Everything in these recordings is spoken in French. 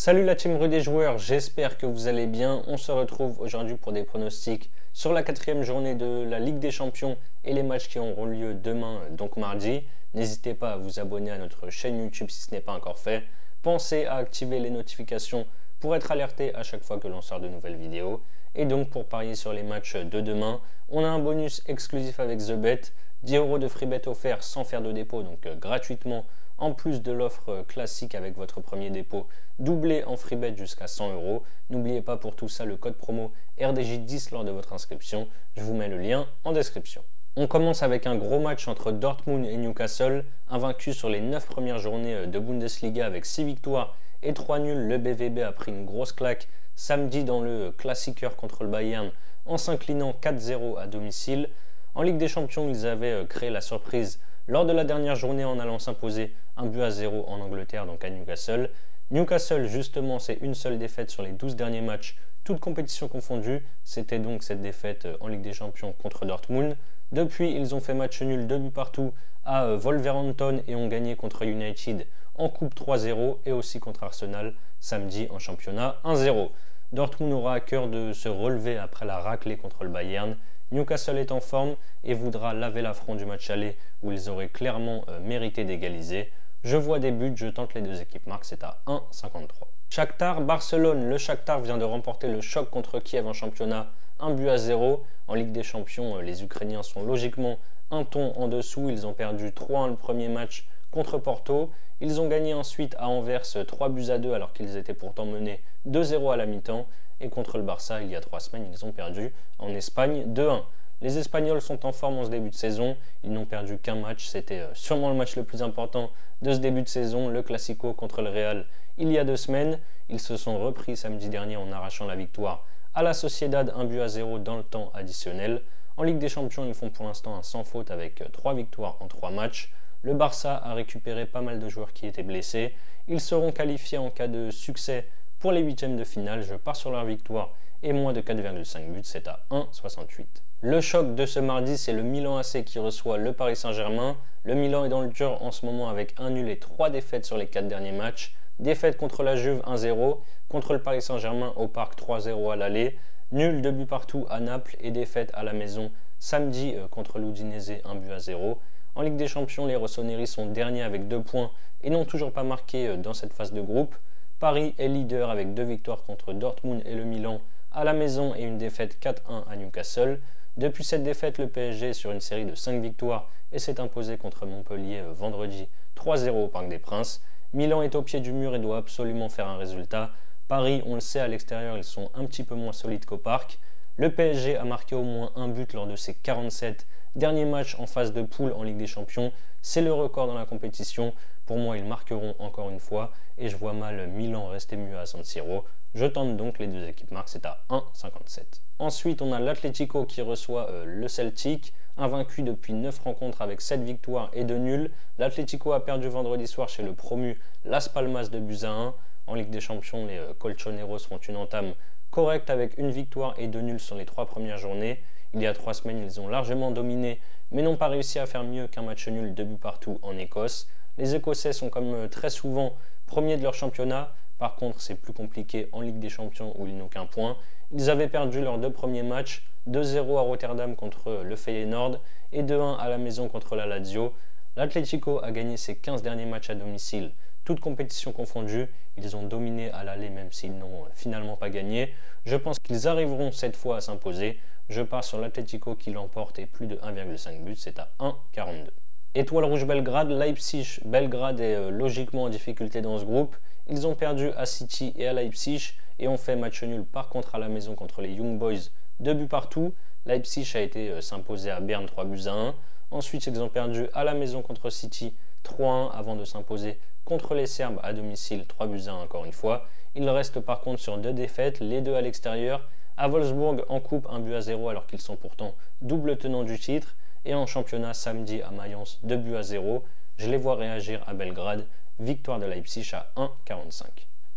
Salut la team rue des joueurs, j'espère que vous allez bien. On se retrouve aujourd'hui pour des pronostics sur la 4e journée de la Ligue des Champions et les matchs qui auront lieu demain, donc mardi. N'hésitez pas à vous abonner à notre chaîne YouTube si ce n'est pas encore fait. Pensez à activer les notifications pour être alerté à chaque fois que l'on sort de nouvelles vidéos. Et donc pour parier sur les matchs de demain, on a un bonus exclusif avec TheBet, 10 € de free bet offert sans faire de dépôt, donc gratuitement. En plus de l'offre classique avec votre premier dépôt, doublé en free bet jusqu'à 100 €. N'oubliez pas pour tout ça le code promo RDJ10 lors de votre inscription. Je vous mets le lien en description. On commence avec un gros match entre Dortmund et Newcastle, invaincu sur les 9 premières journées de Bundesliga avec 6 victoires et 3 nuls. Le BVB a pris une grosse claque samedi dans le Klassiker contre le Bayern en s'inclinant 4-0 à domicile. En Ligue des Champions, ils avaient créé la surprise lors de la dernière journée en allant s'imposer 1-0 en Angleterre, donc à Newcastle. Newcastle, justement, c'est une seule défaite sur les 12 derniers matchs, toutes compétitions confondues. C'était donc cette défaite en Ligue des Champions contre Dortmund. Depuis, ils ont fait match nul 2 buts partout à Wolverhampton et ont gagné contre United en Coupe 3-0 et aussi contre Arsenal samedi en championnat 1-0. Dortmund aura à cœur de se relever après la raclée contre le Bayern. Newcastle est en forme et voudra laver l'affront du match aller où ils auraient clairement mérité d'égaliser. Je vois des buts, je tente les deux équipes marques, c'est à 1,53. Shakhtar Barcelone, le Shakhtar vient de remporter le choc contre Kiev en championnat 1-0. En Ligue des Champions, les Ukrainiens sont logiquement un ton en dessous. Ils ont perdu 3-1 le premier match contre Porto. Ils ont gagné ensuite à Anvers 3-2 alors qu'ils étaient pourtant menés 2-0 à la mi-temps. Et contre le Barça, il y a 3 semaines, ils ont perdu en Espagne 2-1. Les Espagnols sont en forme en ce début de saison. Ils n'ont perdu qu'un match. C'était sûrement le match le plus important de ce début de saison, le Classico contre le Real. Il y a 2 semaines, ils se sont repris samedi dernier en arrachant la victoire à la Sociedad 1-0 dans le temps additionnel. En Ligue des Champions, ils font pour l'instant un sans faute avec 3 victoires en 3 matchs. Le Barça a récupéré pas mal de joueurs qui étaient blessés. Ils seront qualifiés en cas de succès pour les 8e de finale. Je pars sur leur victoire et moins de 4,5 buts, c'est à 1,68. Le choc de ce mardi, c'est le Milan AC qui reçoit le Paris Saint-Germain. Le Milan est dans le dur en ce moment avec 1 nul et 3 défaites sur les 4 derniers matchs. Défaite contre la Juve 1-0, contre le Paris Saint-Germain au Parc 3-0 à l'aller, nul 2 buts partout à Naples et défaite à la maison samedi contre l'Udinese 1-0. En Ligue des Champions, les Rossoneri sont derniers avec 2 points et n'ont toujours pas marqué dans cette phase de groupe. Paris est leader avec 2 victoires contre Dortmund et le Milan à la maison et une défaite 4-1 à Newcastle. Depuis cette défaite, le PSG est sur une série de 5 victoires et s'est imposé contre Montpellier vendredi 3-0 au Parc des Princes. Milan est au pied du mur et doit absolument faire un résultat. Paris, on le sait, à l'extérieur, ils sont un petit peu moins solides qu'au Parc. Le PSG a marqué au moins un but lors de ses 47 derniers matchs en phase de poule en Ligue des Champions. C'est le record dans la compétition. Pour moi, ils marqueront encore une fois et je vois mal Milan rester mieux à San Siro. Je tente donc les deux équipes marques, c'est à 1,57. Ensuite, on a l'Atlético qui reçoit le Celtic, invaincu depuis 9 rencontres avec 7 victoires et 2 nuls. L'Atlético a perdu vendredi soir chez le promu Las Palmas de buts à 1. En Ligue des Champions, les Colchoneros font une entame correcte avec une victoire et 2 nuls sur les 3 premières journées. Il y a 3 semaines, ils ont largement dominé, mais n'ont pas réussi à faire mieux qu'un match nul 2 buts partout en Écosse. Les Écossais sont comme très souvent premiers de leur championnat. Par contre, c'est plus compliqué en Ligue des Champions où ils n'ont qu'un point. Ils avaient perdu leurs 2 premiers matchs, 2-0 à Rotterdam contre le Feyenoord et 2-1 à la maison contre la Lazio. L'Atlético a gagné ses 15 derniers matchs à domicile, toutes compétitions confondues. Ils ont dominé à l'aller même s'ils n'ont finalement pas gagné. Je pense qu'ils arriveront cette fois à s'imposer. Je pars sur l'Atlético qui l'emporte et plus de 1,5 buts, c'est à 1,42. Étoile rouge Belgrade, Leipzig. Belgrade est logiquement en difficulté dans ce groupe. Ils ont perdu à City et à Leipzig et ont fait match nul par contre à la maison contre les Young Boys 2 buts partout. Leipzig a été s'imposer à Berne 3-1. Ensuite, ils ont perdu à la maison contre City 3-1 avant de s'imposer contre les Serbes à domicile 3-1 encore une fois. Ils restent par contre sur 2 défaites, les 2 à l'extérieur. À Wolfsburg en coupe 1-0 alors qu'ils sont pourtant double tenant du titre. Et en championnat samedi à Mayence 2-0. Je les vois réagir à Belgrade. Victoire de Leipzig à 1,45.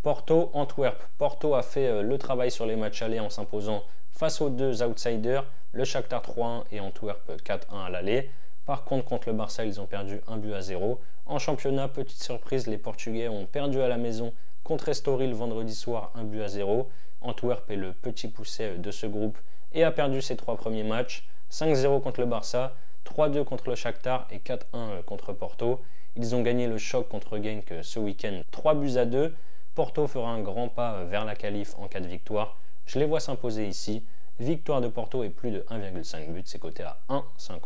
Porto, Antwerp. Porto a fait le travail sur les matchs allés en s'imposant face aux 2 outsiders, le Shakhtar 3-1 et Antwerp 4-1 à l'aller. Par contre le Barça, ils ont perdu 1-0. En championnat, petite surprise, les Portugais ont perdu à la maison contre Estoril vendredi soir 1-0. Antwerp est le petit poucet de ce groupe et a perdu ses 3 premiers matchs. 5-0 contre le Barça, 3-2 contre le Shakhtar et 4-1 contre Porto. Ils ont gagné le choc contre Genk ce week-end 3-2. Porto fera un grand pas vers la qualif en cas de victoire. Je les vois s'imposer ici. Victoire de Porto et plus de 1,5 buts, c'est coté à 1,50.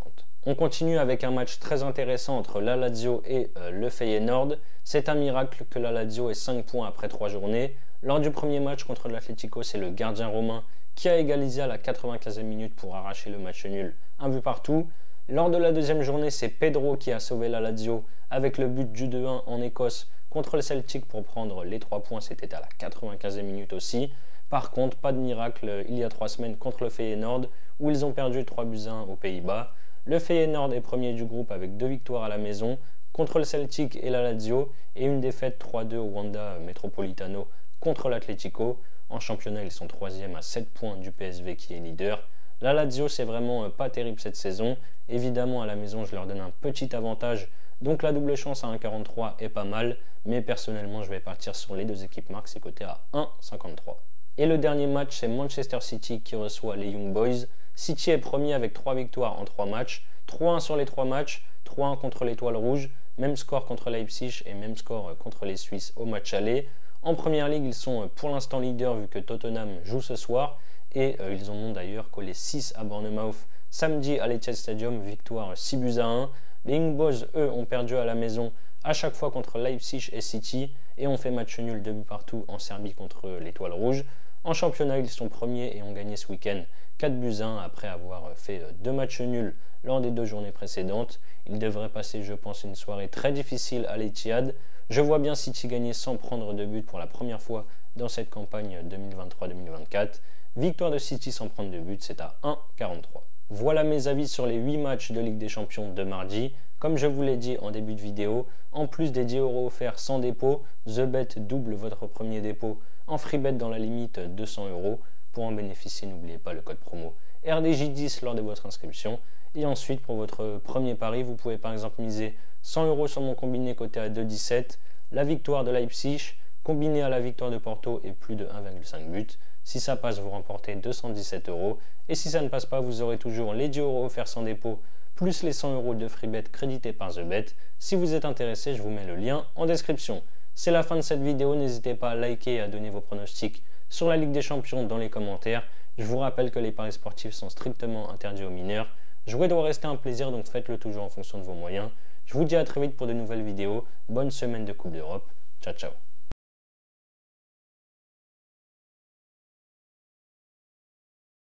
On continue avec un match très intéressant entre la Lazio et le Feyenoord. C'est un miracle que la Lazio ait 5 points après 3 journées. Lors du premier match contre l'Atlético, c'est le gardien romain qui a égalisé à la 95e minute pour arracher le match nul, 1 but partout. Lors de la deuxième journée, c'est Pedro qui a sauvé la Lazio avec le but du 2-1 en Écosse contre le Celtic pour prendre les 3 points, c'était à la 95e minute aussi. Par contre, pas de miracle il y a 3 semaines contre le Feyenoord où ils ont perdu 3-1 aux Pays-Bas. Le Feyenoord est premier du groupe avec 2 victoires à la maison contre le Celtic et la Lazio et une défaite 3-2 au Wanda Metropolitano contre l'Atlético. En championnat, ils sont 3e à 7 points du PSV qui est leader. La Lazio, c'est vraiment pas terrible cette saison. Évidemment, à la maison, je leur donne un petit avantage. Donc la double chance à 1,43 est pas mal. Mais personnellement, je vais partir sur les deux équipes marques. C'est coté à 1,53. Et le dernier match, c'est Manchester City qui reçoit les Young Boys. City est premier avec 3 victoires en 3 matchs. 3-1 sur les 3 matchs. 3-1 contre l'Étoile Rouge. Même score contre Leipzig et même score contre les Suisses au match aller. En première ligue, ils sont pour l'instant leaders vu que Tottenham joue ce soir. Et ils en ont d'ailleurs collé 6 à Bournemouth samedi à l'Etihad Stadium, victoire 6-1. Les Young Boys, eux, ont perdu à la maison à chaque fois contre Leipzig et City et ont fait match nul 2 buts partout en Serbie contre l'Étoile Rouge. En championnat, ils sont premiers et ont gagné ce week-end 4-1 après avoir fait 2 matchs nuls lors des 2 journées précédentes. Ils devraient passer, je pense, une soirée très difficile à l'Etihad. Je vois bien City gagner sans prendre de but pour la première fois dans cette campagne 2023-2024. Victoire de City sans prendre de but, c'est à 1,43. Voilà mes avis sur les 8 matchs de Ligue des Champions de mardi. Comme je vous l'ai dit en début de vidéo, en plus des 10 € offerts sans dépôt, TheBet double votre premier dépôt en free bet dans la limite 200 €. Pour en bénéficier, n'oubliez pas le code promo RDJ10 lors de votre inscription. Et ensuite, pour votre premier pari, vous pouvez par exemple miser 100 € sur mon combiné coté à 2,17, la victoire de Leipzig, combiné à la victoire de Porto et plus de 1,5 but. Si ça passe, vous remportez 217 €. Et si ça ne passe pas, vous aurez toujours les 10 € offerts sans dépôt, plus les 100 € de free bet crédités par TheBet. Si vous êtes intéressé, je vous mets le lien en description. C'est la fin de cette vidéo, n'hésitez pas à liker et à donner vos pronostics sur la Ligue des Champions dans les commentaires. Je vous rappelle que les paris sportifs sont strictement interdits aux mineurs. Jouer doit rester un plaisir, donc faites-le toujours en fonction de vos moyens. Je vous dis à très vite pour de nouvelles vidéos. Bonne semaine de Coupe d'Europe. Ciao, ciao.